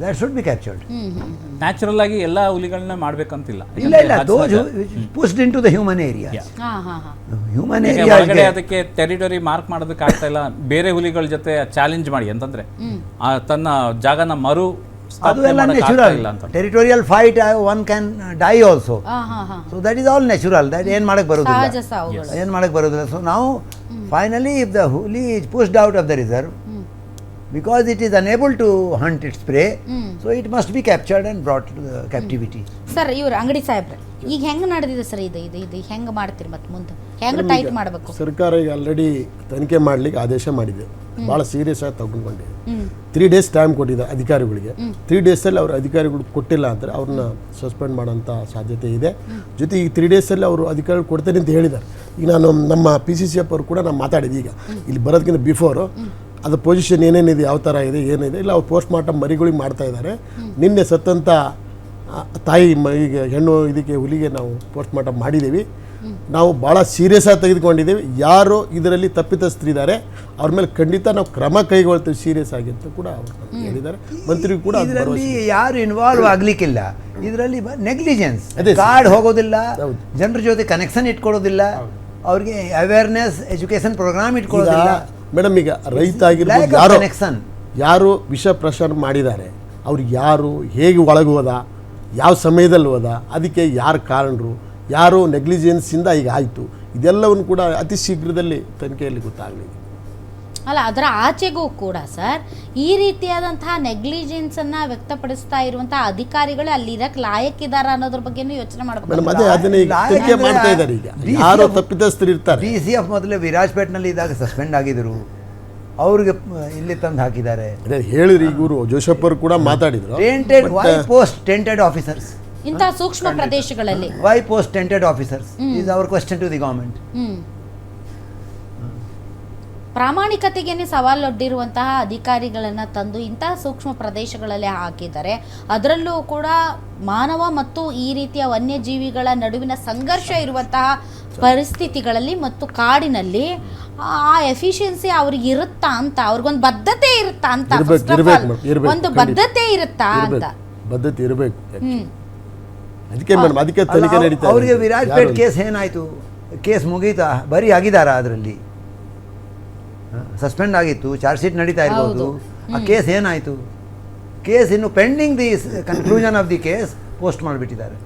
that should be captured. Natural ಆಗಿ ಎಲ್ಲ ಹುಲಿಗಳನ್ನ ಮಾಡ್ಬೇಕಂತಿಲ್ಲ. ಇಲ್ಲ those pushed into the human area. Human area ಒಳಗಡೆ ಅದಕ್ಕೆ ಟೆರಿಟರಿ ಮಾರ್ಕ್ ಮಾಡೋದಕ್ಕೆ ಆಗ್ತಾ ಇಲ್ಲ. ಬೇರೆ ಹುಲಿಗಳ ಜೊತೆ ಚಾಲೆಂಜ್ ಮಾಡಿ ಅಂತಂದ್ರೆ ತನ್ನ ಜಾಗನ ಮರು ಅದೆಲ್ಲ natural. Territorial fight one can die also. So that is all natural. That ಏನು ಮಾಡಕ್ಕೆ ಬರೋದಿಲ್ಲ. ಸೊ ನಾವು ಫೈನಲಿ ಇಫ್ ದ ಹುಲಿ is pushed out of the reserve because it is unable to hunt its prey, so it must be captured and brought to the captivity. Sir ಇವ್ರು ಅಂಗಡಿ ಸಾಹೇಬ್ರೆ ಈಗ ಹೆಂಗೆ ನಡೆದಿದೆ ಸರ್ ಇದು ಹೆಂಗೆ ಮಾಡ್ತೀರಿ ಮತ್ತೆ ಮುಂದೆ ಹೆಂಗೆ ಟೈಟ್ ಮಾಡಬೇಕು? ಸರ್ಕಾರ ಈಗ ಆಲ್ರೆಡಿ ತನಿಖೆ ಮಾಡಲಿಕ್ಕೆ ಆದೇಶ ಮಾಡಿದೆ. ಭಾಳ ಸೀರಿಯಸ್ ಆಗಿ ತಗೊಂಡ್ಕೊಂಡಿದೆ. 3 days ಟೈಮ್ ಕೊಟ್ಟಿದೆ ಅಧಿಕಾರಿಗಳಿಗೆ. 3 days ಅವ್ರ ಅಧಿಕಾರಿಗಳು ಕೊಟ್ಟಿಲ್ಲ ಅಂದರೆ ಅವ್ರನ್ನ ಸಸ್ಪೆಂಡ್ ಮಾಡೋಂಥ ಸಾಧ್ಯತೆ ಇದೆ. ಜೊತೆಗೆ ಈ 3 days ಅವರು ಅಧಿಕಾರಿಗಳು ಕೊಡ್ತೇನೆ ಅಂತ ಹೇಳಿದ್ದಾರೆ. ಈಗ ನಾನು ನಮ್ಮ PCCF ಅವರು ಕೂಡ ನಾನು ಮಾತಾಡಿದೆ. ಈಗ ಇಲ್ಲಿ ಬರೋದಕ್ಕಿಂತ ಬಿಫೋರು ಅದು ಪೊಸಿಷನ್ ಏನೇನಿದೆ, ಯಾವ ಥರ ಇದೆ, ಏನಿದೆ ಇಲ್ಲ ಅವ್ರು ಪೋಸ್ಟ್ ಮಾರ್ಟಮ್ ಮರಿಗಳಿಗೆ ಮಾಡ್ತಾ ಇದ್ದಾರೆ. ನಿನ್ನೆ ಸತ್ತಂಥ ತಾಯಿ ಈಗ ಹೆಣ್ಣು ಇದಕ್ಕೆ ಹುಲಿಗೆ ನಾವು ಪೋಸ್ಟ್ ಮಾರ್ಟಮ್ ಮಾಡಿದ್ದೀವಿ. ನಾವು ಭಾಳ ಸೀರಿಯಸ್ ಆಗಿ ತೆಗೆದುಕೊಂಡಿದ್ದೀವಿ. ಯಾರು ಇದರಲ್ಲಿ ತಪ್ಪಿತಸ್ಥರಿದ್ದಾರೆ ಅವ್ರ ಮೇಲೆ ಖಂಡಿತ ನಾವು ಕ್ರಮ ಕೈಗೊಳ್ತೀವಿ ಸೀರಿಯಸ್ ಆಗಿ ಅಂತ ಕೂಡ ಅವರು ಹೇಳಿದ್ದಾರೆ. ಮಂತ್ರಿಗೂ ಕೂಡ ಇದರಲ್ಲಿ ಯಾರು ಇನ್ವಾಲ್ವ್ ಆಗಲಿಕ್ಕಿಲ್ಲ. ಇದರಲ್ಲಿ ನೆಗ್ಲಿಜೆನ್ಸ್, ಕಾರ್ಡ್ ಹೋಗೋದಿಲ್ಲ, ಜನರ ಜೊತೆ ಕನೆಕ್ಷನ್ ಇಟ್ಕೊಳ್ಳೋದಿಲ್ಲ, ಅವ್ರಿಗೆ ಅವೇರ್ನೆಸ್ ಎಜುಕೇಶನ್ ಪ್ರೋಗ್ರಾಮ್ ಇಟ್ಕೊಳ್ಳೋದಿಲ್ಲ. ಮೇಡಮ್ ಈಗ ರೈತ ಆಗಿರ್ಬೋದು, ಯಾರು ವಿಷ ಪ್ರಸಾರ ಮಾಡಿದ್ದಾರೆ ಅವ್ರು ಯಾರು, ಹೇಗೆ ಒಳಗೆ ಹೋದ, ಯಾವ ಸಮಯದಲ್ಲಿ ಹೋದ, ಅದಕ್ಕೆ ಯಾರು ಕಾರಣರು, ಯಾರು ನೆಗ್ಲಿಜೆನ್ಸಿಂದ ಈಗ ಆಯಿತು, ಇದೆಲ್ಲವನ್ನು ಕೂಡ ಅತಿ ಶೀಘ್ರದಲ್ಲಿ ತನಿಖೆಯಲ್ಲಿ ಗೊತ್ತಾಗಲಿದೆ. ಅಲ್ಲ ಅದರ ಆಚೆಗೂ ಕೂಡ ಸರ್ ಈ ರೀತಿಯಾದಂತಹ ನೆಗ್ಲಿಜೆನ್ಸನ್ನು ವ್ಯಕ್ತಪಡಿಸ್ತಾ ಇರುವಂತಹ ಅಧಿಕಾರಿಗಳು ಅಲ್ಲಿ ಇರಕ್ಕೆ ಲಾಯಕ್ಕಿದಾರ ಅನ್ನೋದ್ರ ಬಗ್ಗೆನೂ ಯೋಚನೆ ಮಾಡಬೇಕು. ಮಾಡ್ತಾ ಇದ್ದಾರೆ. ಈಗ ಯಾರು ತಪ್ಪಿತಸ್ಥರು ಇರ್ತಾರೆ. DCF ಮೊದಲೇ ವಿರಾಜ್ಪೇಟ್ನಲ್ಲಿ ಇದ್ದಾಗ ಸಸ್ಪೆಂಡ್ ಆಗಿದ್ರು, ಅವ್ರಿಗೆ ಇಲ್ಲಿ ತಂದು ಹಾಕಿದ್ದಾರೆ. ಹೇಳಿದ್ರಿ ಇವರು ಜೋಸೆಫ್ ಅವರು ಕೂಡ ಮಾತಾಡಿದ್ರು. ಪೋಸ್ಟ್ ಟೆಂಟೆಡ್ ಆಫೀಸರ್ಸ್ ಇಂತಹ ಸೂಕ್ಷ್ಮ ಪ್ರದೇಶಗಳಲ್ಲಿ why post tainted officers is our question to the government. ಪ್ರಾಮಾಣಿಕತೆಗೇನೆ ಸವಾಲೊಡ್ಡಿರುವಂತಹ ಅಧಿಕಾರಿಗಳನ್ನು ತಂದು ಇಂತಹ ಸೂಕ್ಷ್ಮ ಪ್ರದೇಶಗಳಲ್ಲಿ ಹಾಕಿದ್ದಾರೆ. ಅದರಲ್ಲೂ ಕೂಡ ಮಾನವ ಮತ್ತು ಈ ರೀತಿಯ ವನ್ಯಜೀವಿಗಳ ನಡುವಿನ ಸಂಘರ್ಷ ಇರುವಂತಹ ಪರಿಸ್ಥಿತಿಗಳಲ್ಲಿ ಮತ್ತು ಕಾಡಿನಲ್ಲಿ ಆ ಎಫಿಷಿಯನ್ಸಿ ಅವ್ರಿಗೆ ಇರುತ್ತಾ ಅಂತ, ಅವ್ರಿಗೊಂದು ಬದ್ಧತೆ ಇರುತ್ತಾ ಅಂತ, ಒಂದು ಬದ್ಧತೆ ಇರುತ್ತಾ ಅಂತ. ಬದ್ಧತೆ ಇರಬೇಕು. ಅದಕ್ಕೆ ತನಿಖೆ ನಡೀತಾ ಇದೆ. ಅವರಿಗೆ ವಿರಾಜ್ಪೇಟ್ ಕೇಸ್ ಏನಾಯ್ತು? ಕೇಸ್ ಮುಗೀತಾ? ಬರೀ ಆಗಿದಾರ? ಅದರಲ್ಲಿ ಸಸ್ಪೆಂಡ್ ಆಗಿತ್ತು, ಚಾರ್ಜ್ ಶೀಟ್ ನಡೀತಾ ಇರ್ಬೋದು. ಆ ಕೇಸ್ ಏನಾಯಿತು? ಕೇಸ್ ಇನ್ನು pending. The conclusion of the case post ಮಾಡಿಬಿಟ್ಟಿದ್ದಾರೆ.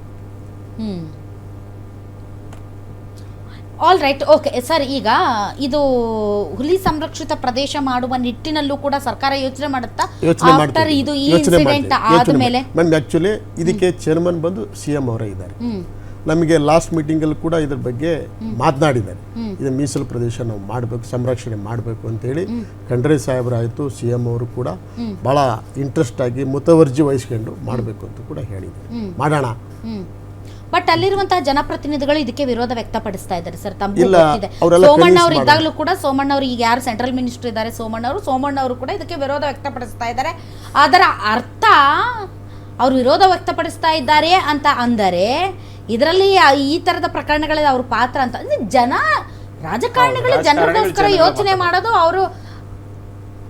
All right, okay sir. ಈಗ ಇದು ಹುಲಿ ಸಂರಕ್ಷಿತ ಪ್ರದೇಶ ಮಾಡುವ ನಿಟ್ಟಿನಲ್ಲೂ ಕೂಡ ಸರ್ಕಾರ ಯೋಚನೆ ಮಾಡುತ್ತಾ ಆಫ್ಟರ್ ಇದು ಈ ಇನ್ಸಿಡೆಂಟ್ ಆದಮೇಲೆ? ಆಕ್ಚುಲಿ ಇದಕ್ಕೆ ಚೇರ್ಮನ್ ಬಂದು CM ಅವರೇ ಇದ್ದಾರೆ. ನಮಗೆ ಲಾಸ್ಟ್ ಮೀಟಿಂಗಲ್ಲಿ ಕೂಡ ಇದ್ರ ಬಗ್ಗೆ ಮಾತನಾಡಿದ್ದಾರೆ. ಇದು ಮೀಸಲು ಪ್ರದೇಶ ನಾವು ಮಾಡಬೇಕು, ಸಂರಕ್ಷಣೆ ಮಾಡಬೇಕು ಅಂತೇಳಿ ಖಂಡ್ರೆ ಸಾಹೇಬರಾಯಿತು, CM ಅವರು ಕೂಡ ಭಾಳ ಇಂಟ್ರೆಸ್ಟ್ ಆಗಿ ಮುತುವರ್ಜಿ ವಹಿಸ್ಕೊಂಡು ಮಾಡಬೇಕು ಅಂತ ಕೂಡ ಹೇಳಿದ್ದಾರೆ. ಮಾಡೋಣ. ಬಟ್ ಅಲ್ಲಿರುವಂತಹ ಜನಪ್ರತಿನಿಧಿಗಳು ಇದಕ್ಕೆ ವಿರೋಧ ವ್ಯಕ್ತಪಡಿಸ್ತಾ ಇದ್ದಾರೆ ಸರ್. ತಮ್ಮ ಸೋಮಣ್ಣ ಅವರು ಇದ್ದಾಗಲೂ ಕೂಡ, ಸೋಮಣ್ಣ ಅವರು ಈಗ ಯಾರು ಸೆಂಟ್ರಲ್ ಮಿನಿಸ್ಟರ್ ಇದ್ದಾರೆ ಸೋಮಣ್ಣ ಅವರು ಕೂಡ ಇದಕ್ಕೆ ವಿರೋಧ ವ್ಯಕ್ತಪಡಿಸ್ತಾ ಇದ್ದಾರೆ. ಅದರ ಅರ್ಥ ಅವರು ವಿರೋಧ ವ್ಯಕ್ತಪಡಿಸ್ತಾ ಇದ್ದಾರೆ ಅಂತ ಅಂದರೆ ಇದರಲ್ಲಿ ಈ ತರದ ಪ್ರಕರಣಗಳಲ್ಲಿ ಅವ್ರ ಪಾತ್ರ ಅಂತ ರಾಜಕಾರಣಿಗಳು ಜನರಿಗೋಸ್ಕರ ಯೋಚನೆ ಮಾಡೋದು, ಅವರು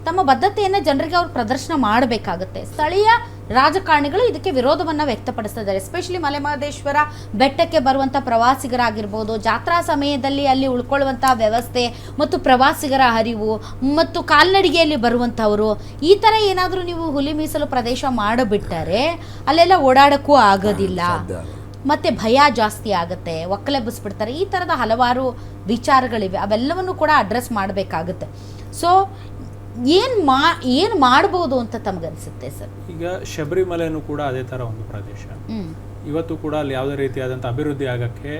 ತಮ್ಮ ಬದ್ಧತೆಯನ್ನು ಜನರಿಗೆ ಅವರು ಪ್ರದರ್ಶನ ಮಾಡಬೇಕಾಗುತ್ತೆ. ಸ್ಥಳೀಯ ರಾಜಕಾರಣಿಗಳು ಇದಕ್ಕೆ ವಿರೋಧವನ್ನು ವ್ಯಕ್ತಪಡಿಸ್ತಾ ಇದ್ದಾರೆ. ಎಸ್ಪೆಷಲಿ ಮಲೆಮಹದೇಶ್ವರ ಬೆಟ್ಟಕ್ಕೆ ಬರುವಂಥ ಪ್ರವಾಸಿಗರಾಗಿರ್ಬೋದು, ಜಾತ್ರಾ ಸಮಯದಲ್ಲಿ ಅಲ್ಲಿ ಉಳ್ಕೊಳ್ಳುವಂಥ ವ್ಯವಸ್ಥೆ ಮತ್ತು ಪ್ರವಾಸಿಗರ ಹರಿವು ಮತ್ತು ಕಾಲ್ನಡಿಗೆಯಲ್ಲಿ ಬರುವಂಥವರು, ಈ ಥರ ಏನಾದರೂ ನೀವು ಹುಲಿ ಮೀಸಲು ಪ್ರದೇಶ ಮಾಡಿಬಿಟ್ಟರೆ ಅಲ್ಲೆಲ್ಲ ಓಡಾಡೋಕ್ಕೂ ಆಗೋದಿಲ್ಲ, ಮತ್ತು ಭಯ ಜಾಸ್ತಿ ಆಗುತ್ತೆ, ಒಕ್ಕಲೆಬ್ಬಿಸ್ಬಿಡ್ತಾರೆ. ಈ ಥರದ ಹಲವಾರು ವಿಚಾರಗಳಿವೆ, ಅವೆಲ್ಲವನ್ನು ಕೂಡ ಅಡ್ರೆಸ್ ಮಾಡಬೇಕಾಗುತ್ತೆ. ಸೊ ಏನು ಮಾಡ್ಬೋದು ಅಂತ ತಮಗನ್ಸುತ್ತೆ ಸರ್? ಈಗ ಶಬರಿಮಲೆನೂ ಕೂಡ ಅದೇ ಥರ ಒಂದು ಪ್ರದೇಶ. ಇವತ್ತು ಕೂಡ ಅಲ್ಲಿ ಯಾವುದೇ ರೀತಿಯಾದಂಥ ಅಭಿವೃದ್ಧಿ ಆಗಕ್ಕೆ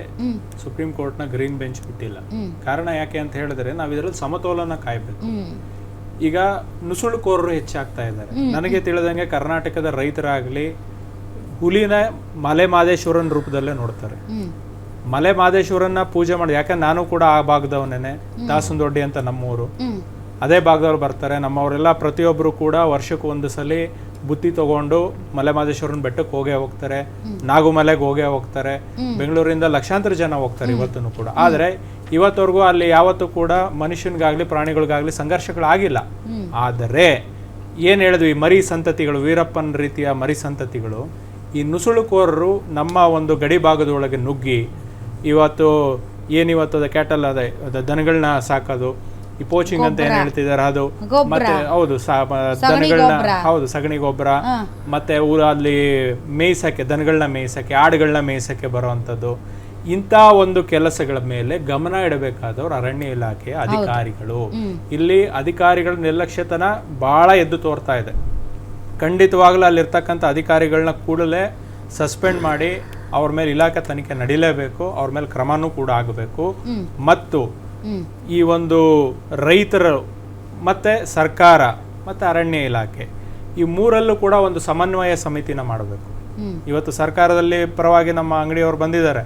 ಸುಪ್ರೀಂ ಕೋರ್ಟ್ನ ಗ್ರೀನ್ ಬೆಂಚ್ ಬಿಟ್ಟಿಲ್ಲ. ಕಾರಣ ಯಾಕೆ ಅಂತ ಹೇಳಿದ್ರೆ ನಾವು ಇದರಲ್ಲಿ ಸಮತೋಲನ ಕಾಯಬೇಕು. ಈಗ ನುಸುಳುಕೋರರು ಹೆಚ್ಚಾಗ್ತಾ ಇದ್ದಾರೆ. ನನಗೆ ತಿಳಿದಂಗೆ ಕರ್ನಾಟಕದ ರೈತರಾಗಲಿ ಹುಲಿನ ಮಲೆ ಮಾದೇಶ್ವರನ ರೂಪದಲ್ಲೇ ನೋಡ್ತಾರೆ. ಮಲೆ ಮಾದೇಶ್ವರನ್ನ ಪೂಜೆ ಮಾಡಿ, ಯಾಕಂದ್ರೆ ನಾನು ಕೂಡ ಆ ಭಾಗದವನೇನೆ, ದಾಸನದೊಡ್ಡಿ ಅಂತ ನಮ್ಮೂರು, ಅದೇ ಭಾಗದವ್ರು ಬರ್ತಾರೆ. ನಮ್ಮವರೆಲ್ಲ ಪ್ರತಿಯೊಬ್ಬರು ಕೂಡ ವರ್ಷಕ್ಕೆ ಒಂದು ಸಲ ಬುತ್ತಿ ತಗೊಂಡು ಮಲೆ ಮಾದೇಶ್ವರನ ಬೆಟ್ಟಕ್ಕೆ ಹೋಗ್ತಾರೆ, ನಾಗುಮಲೆಗೆ ಹೋಗ್ತಾರೆ. ಬೆಂಗಳೂರಿಂದ ಲಕ್ಷಾಂತರ ಜನ ಹೋಗ್ತಾರೆ ಇವತ್ತೂ ಕೂಡ. ಆದರೆ ಇವತ್ತವರೆಗೂ ಅಲ್ಲಿ ಯಾವತ್ತೂ ಕೂಡ ಮನುಷ್ಯನಿಗಾಗ್ಲಿ ಪ್ರಾಣಿಗಳಿಗಾಗ್ಲಿ ಸಂಘರ್ಷಗಳಾಗಿಲ್ಲ. ಆದರೆ ಏನು ಹೇಳಿದ್ವಿ ಮರಿ ಸಂತತಿಗಳು, ವೀರಪ್ಪನ ರೀತಿಯ ಮರಿ ಸಂತತಿಗಳು, ಈ ನುಸುಳುಕೋರರು ನಮ್ಮ ಒಂದು ಗಡಿ ಭಾಗದೊಳಗೆ ನುಗ್ಗಿ ಇವತ್ತು ಏನಿವತ್ತು ಕ್ಯಾಟಲ್ ಅದೇ ದನಗಳನ್ನ ಸಾಕೋದು, ಈ ಪೋಚಿಂಗ್ ಅಂತ ಏನ್ ಹೇಳ್ತಿದಾರೆ ಅದು, ಮತ್ತೆ ಹೌದು ದನಗಳನ್ನ, ಹೌದು ಸಗಣಿ ಗೊಬ್ಬರ, ಮತ್ತೆ ಊರಲ್ಲಿ ಮೇಯ್ಸಕ್ಕೆ, ದನಗಳನ್ನ ಮೇಯ್ಸಕ್ಕೆ, ಆಡುಗಳನ್ನ ಮೇಯ್ಸಕ್ಕೆ ಬರುವಂಥದ್ದು, ಇಂಥ ಒಂದು ಕೆಲಸಗಳ ಮೇಲೆ ಗಮನ ಇಡಬೇಕಾದವ್ರು ಅರಣ್ಯ ಇಲಾಖೆಯ ಅಧಿಕಾರಿಗಳು. ಇಲ್ಲಿ ಅಧಿಕಾರಿಗಳ ನಿರ್ಲಕ್ಷ್ಯತನ ಬಹಳ ಎದ್ದು ತೋರ್ತಾ ಇದೆ. ಖಂಡಿತವಾಗ್ಲೂ ಅಲ್ಲಿರ್ತಕ್ಕಂಥ ಅಧಿಕಾರಿಗಳನ್ನ ಕೂಡಲೇ ಸಸ್ಪೆಂಡ್ ಮಾಡಿ ಅವ್ರ ಮೇಲೆ ಇಲಾಖೆ ತನಿಖೆ ನಡೀಲೇಬೇಕು, ಅವ್ರ ಮೇಲೆ ಕ್ರಮನೂ ಕೂಡ ಆಗಬೇಕು. ಮತ್ತು ಈ ಒಂದು ರೈತರು ಮತ್ತೆ ಸರ್ಕಾರ ಮತ್ತೆ ಅರಣ್ಯ ಇಲಾಖೆ ಈ ಮೂರಲ್ಲೂ ಕೂಡ ಒಂದು ಸಮನ್ವಯ ಸಮಿತಿನ ಮಾಡಬೇಕು. ಇವತ್ತು ಸರ್ಕಾರದಲ್ಲಿ ಪರವಾಗಿ ನಮ್ಮ ಅಂಗಡಿಯವರು ಬಂದಿದ್ದಾರೆ,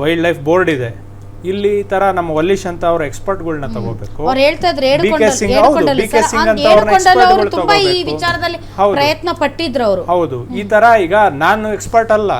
ವೈಲ್ಡ್ ಲೈಫ್ ಬೋರ್ಡ್ ಇದೆ, ಇಲ್ಲಿ ಈ ತರ ನಮ್ಮ ವಲ್ಲಿಶ್ ಅಂತ ಅವ್ರ ಎಕ್ಸ್ಪರ್ಟ್ಗಳನ್ನ ತಗೋಬೇಕು. ಪ್ರಯತ್ನ ಪಟ್ಟಿದ್ರು ಅವರು. ಹೌದು, ಈ ತರ ಈಗ ನಾನು ಎಕ್ಸ್ಪರ್ಟ್ ಅಲ್ಲ,